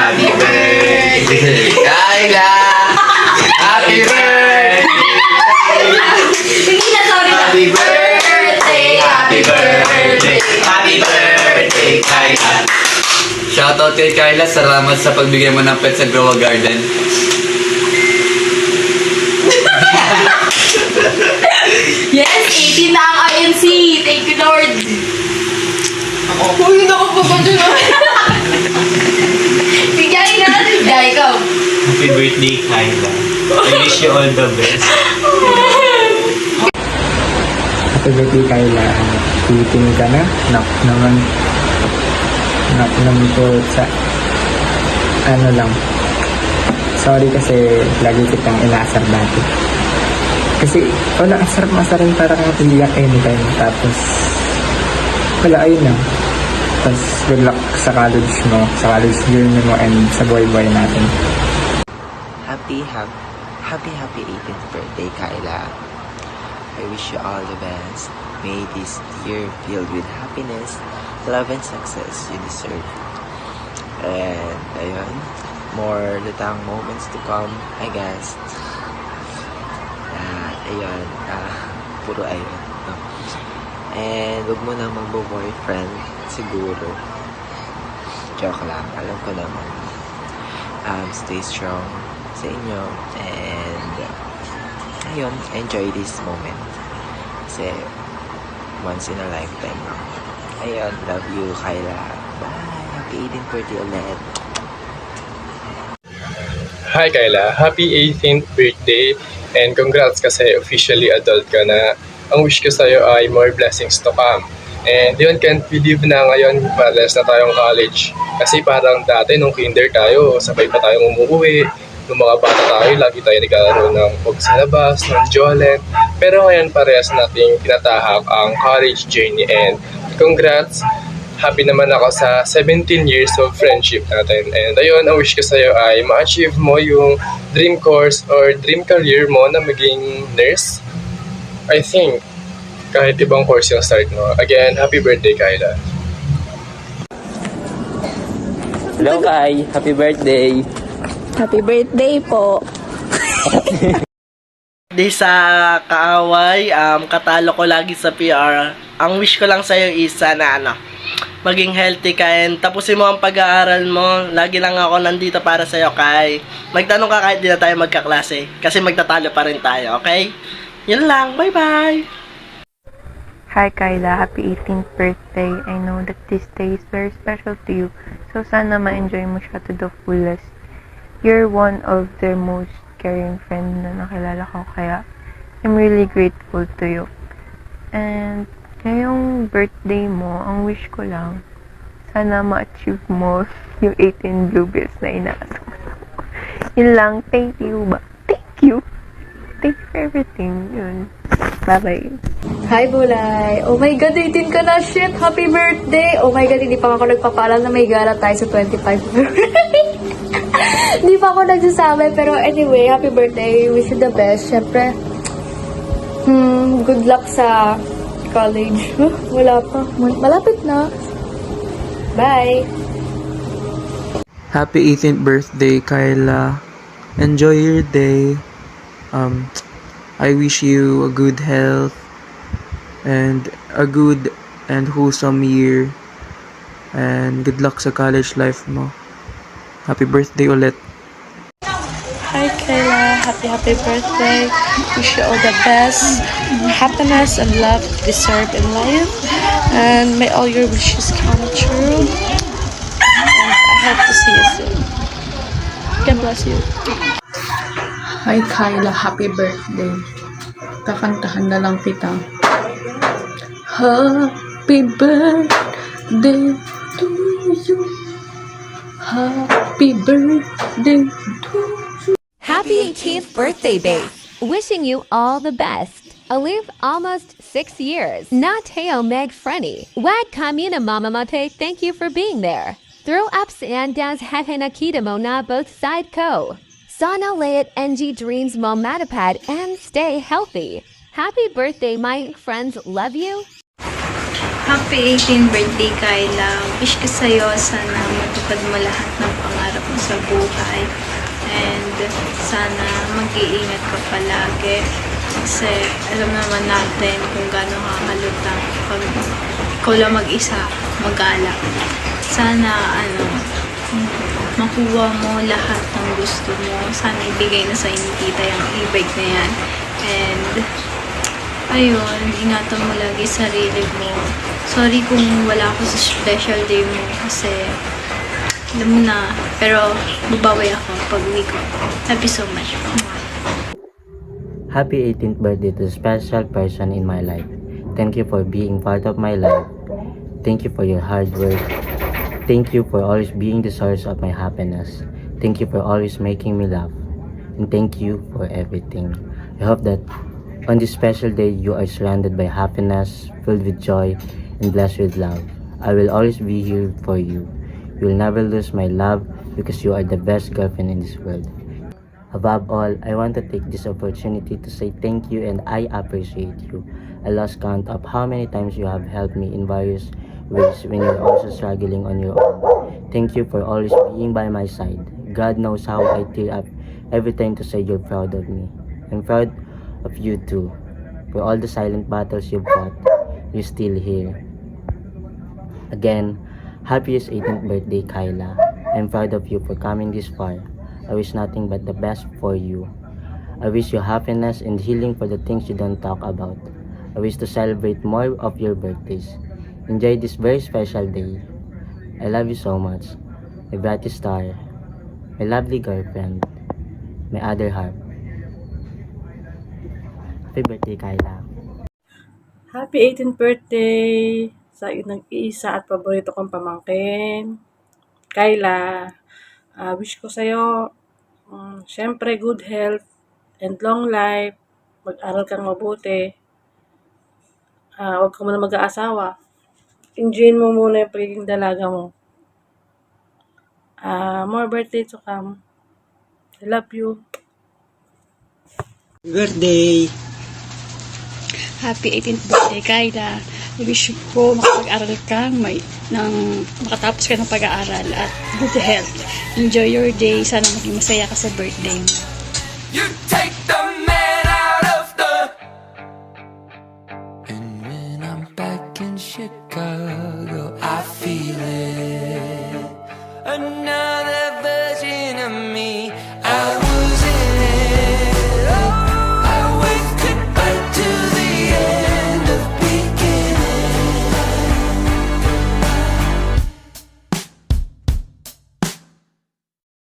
Happy birthday, Kyla! Happy birthday! Sige na, sorry na. Happy birthday! Happy birthday! Happy birthday, Kyla! Shoutout kay Kyla, salamat sa pagbigay mo ng pet sa Grow a Garden. Yes, 18 na ang INC. Thank you, Lord. Uy, naku po ba dyan? Bigay na. Bigay ikaw. Happy birthday, Kyla. I wish you all the best. Happy birthday, Kyla. Titing ka na. Knock naman po sa ano lang. Sorry kasi lagi kitang inaasar dati. Kasi wala, asar rin parang iyak anytime. Tapos wala, ayun lang. Tapos good luck sa college mo, sa college journey mo, and sa buhay-buhay natin. Happy 18th birthday, Kyla. I wish you all the best. May this year filled with happiness, love, and success you deserve. And ayun, more lutang moments to come, I guess. Ayun, puro ayun. No? And huwag mo na magbo-boyfriend, siguro. Joke lang, alam ko naman. Stay strong sa inyo, and ayun, enjoy this moment. Kasi once in a lifetime lang. Ayun, love you, Kyla. Bye! Happy 18th birthday ulit. Hi Kyla, happy 18th birthday and congrats kasi officially adult ka na. Ang wish ko sa'yo ay more blessings to come. And yun, can't believe na ngayon pares na tayong college. Kasi parang dati nung kinder tayo, sabay pa tayong umuwi. Nung mga bata tayo, lagi tayo nagkaroon ng pagsinabas, ng Jolent. Pero ngayon parehas nating tinatahak ang college journey, and congrats! Happy naman ako sa 17 years of friendship natin. And ayun, ang wish ko sa'yo ay ma-achieve mo yung dream course or dream career mo na maging nurse. I think, kahit ibang course yung start mo. Again, happy birthday, Kyla. Hello, Kai! Happy birthday! Happy birthday po. Di sa kaaway, katalo ko lagi sa PR. Ang wish ko lang sa'yo is sana maging healthy ka and tapusin mo ang pag-aaral mo. Lagi lang ako nandito para sa'yo, Kai. Magtanong ka kahit di na tayo magkaklase. Kasi magtatalo pa rin tayo, okay? Yun lang. Bye-bye! Hi Kyla, happy 18th birthday. I know that this day is very special to you. So sana ma-enjoy mo siya to the fullest. You're one of the most caring friend na nakilala ko, kaya I'm really grateful to you. And ngayong birthday mo, ang wish ko lang, sana ma-achieve mo yung 18 blueberries na inaasam ko. Yun lang, thank you. Thank you for everything. Yun. Bye-bye. Hi, Bulay. Oh my God, 18 ka na. Shit, happy birthday. Oh my God, hindi pa ako nagpapaalam na may gala tayo sa 25 February. Hindi pa ako nagsasabi, pero anyway, happy birthday. Wish you the best. Siyempre, good luck sa college. Wala pa. Malapit na. Bye. Happy 18th birthday, Kyla. Enjoy your day. I wish you a good health and a good and wholesome year. And good luck sa college life mo. Happy birthday ulit. Hi Kayla, happy birthday. Wish you all the best, happiness and love you deserve in life. And may all your wishes come true. And I hope to see you soon. God bless you. Hi Kyla, happy birthday. Kakantahan na lang kita. Happy birthday to you. Happy birthday to you. Happy 18th birthday, babe. Wishing you all the best. Alive almost 6 years. Nateo Meg Frenny. Wag Kamina Mama Mate, thank you for being there. Throw ups and downs Hehe Nakita mo na both side ko. Sana Layat NG Dreams Mo Matapad and stay healthy. Happy birthday, my friends. Love you. Happy 18th birthday, Kyla. Wish ko sa'yo, sana matupad mo lahat ng pangarap mo sa buhay. And sana mag-iingat ka palagi. Kasi alam naman natin kung gaano kakalutang pag ikaw lang mag-isa, mag-alak. Sana makuha mo lahat ng gusto mo. Sana ibigay na sa inyo tita yung e-bike na yan. And ayun, ingatan mo lagi sarili mo. Sorry kung wala ako sa special day mo kasi alam mo na, pero babawi ako pag uwi ko. Love you so much. Happy 18th birthday to the special person in my life. Thank you for being part of my life. Thank you for your hard work. Thank you for always being the source of my happiness. Thank you for always making me laugh. And thank you for everything. I hope that on this special day you are surrounded by happiness, filled with joy, and blessed with love. I will always be here for you. You will never lose my love because you are the best girlfriend in this world. Above all, I want to take this opportunity to say thank you and I appreciate you. I lost count of how many times you have helped me in various ways when you're also struggling on your own. Thank you for always being by my side. God knows how I tear up every time to say you're proud of me. I'm proud of you too. For all the silent battles you've fought, you're still here. Again, happiest 18th birthday, Kyla. I'm proud of you for coming this far. I wish nothing but the best for you. I wish you happiness and healing for the things you don't talk about. I wish to celebrate more of your birthdays. Enjoy this very special day. I love you so much. My brightest star. My lovely girlfriend. My other half. Happy birthday, Kyla. Happy 18th birthday sa nag-iisa at paborito kong pamangkin. Kyla, wish ko sa'yo, syempre good health and long life. Mag-aral kang mabuti. Huwag ka muna mag-aasawa. Enjoyin mo muna yung pagiging dalaga mo. More birthday to come. I love you. Birthday! Happy 18th birthday, Kyla. I wish ko makapag-aral ka, makatapos ka ng pag-aaral at good health. Enjoy your day. Sana maging masaya ka sa birthday mo. You take the